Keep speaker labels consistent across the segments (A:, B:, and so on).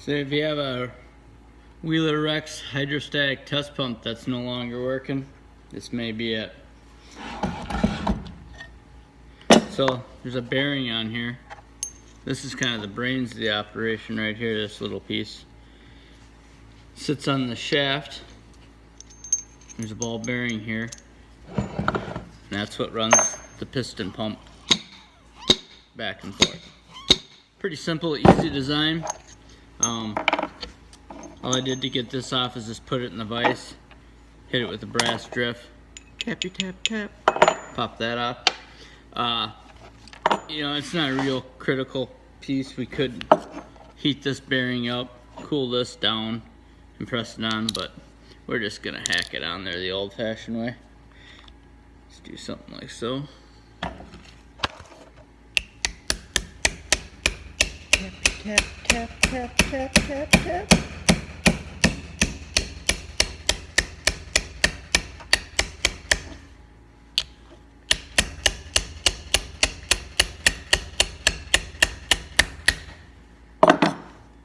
A: So if you have a Wheeler Rex hydrostatic test pump that's no longer working, this may be it. So there's a bearing on here. This is kind of the brains of the operation right here, this little piece. Sits on the shaft. There's a ball bearing here. And that's what runs the piston pump back and forth. Pretty simple, easy design. All I did to get this off is just put it in the vise, hit it with a brass drift, tappy tap tap, pop that off. You know, it's not a real critical piece. We could heat this bearing up, cool this down, and press it on, but we're just gonna hack it on there the old-fashioned way. Let's do something like so. Tap tap tap tap tap tap tap.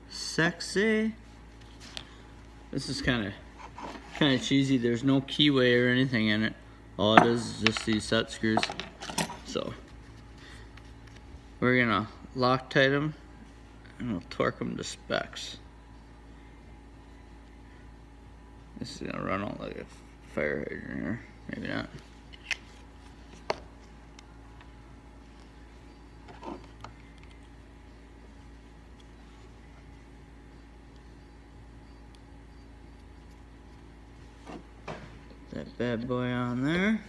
A: Sexy. This is kind of cheesy. There's no keyway or anything in it. All it is just these set screws. So we're gonna Loctite them and we'll torque them to specs. This is gonna run out like a fire hydrant here. Maybe not. That bad boy on there.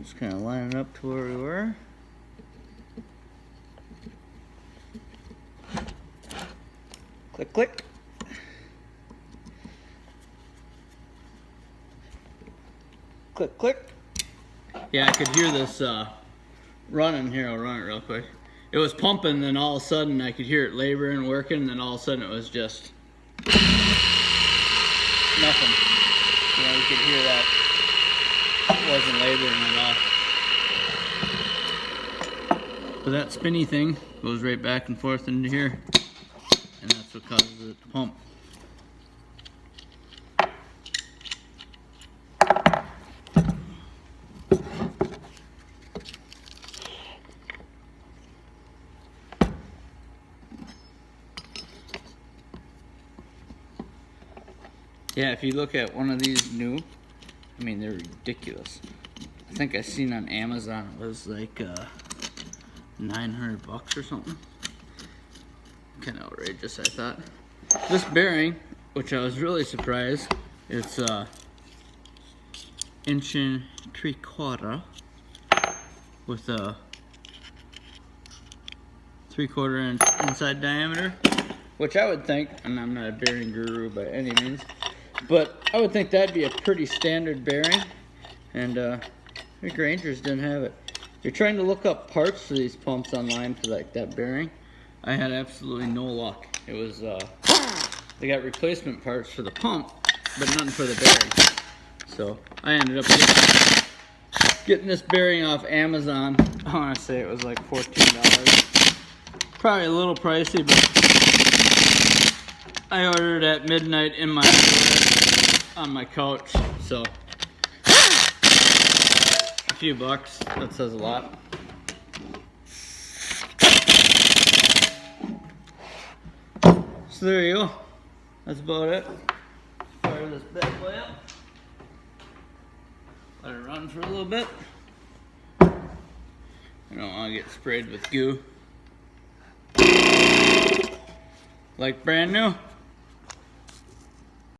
A: Just kind of line it up to where we were. Click, click. Click, click. Yeah, I could hear this running here. I'll run it real quick. It was pumping, then all of a sudden I could hear it laboring and working, and then all of a sudden it was just nothing. You know, you could hear that it wasn't laboring at all. But that spinny thing goes right back and forth into here, and that's what causes it to pump. Yeah, if you look at one of these new, I mean, they're ridiculous. I think I seen on Amazon it was like $900 or something. Kind of outrageous, I thought. This bearing, which I was really surprised, it's 1 3/4 with a 3/4 inch inside diameter, which I would think, and I'm not a bearing guru by any means, but I would think that'd be a pretty standard bearing, and the Grangers didn't have it. If you're trying to look up parts for these pumps online for like that bearing, I had absolutely no luck. It was, they got replacement parts for the pump, but none for the bearing. So I ended up getting this bearing off Amazon. I want to say it was like $14. Probably a little pricey, but I ordered at midnight in my underwear on my couch, so a few bucks, that says a lot. So there you go, that's about it. Fire this bad boy up, let it run for a little bit. I don't want to get sprayed with goo. Like brand new.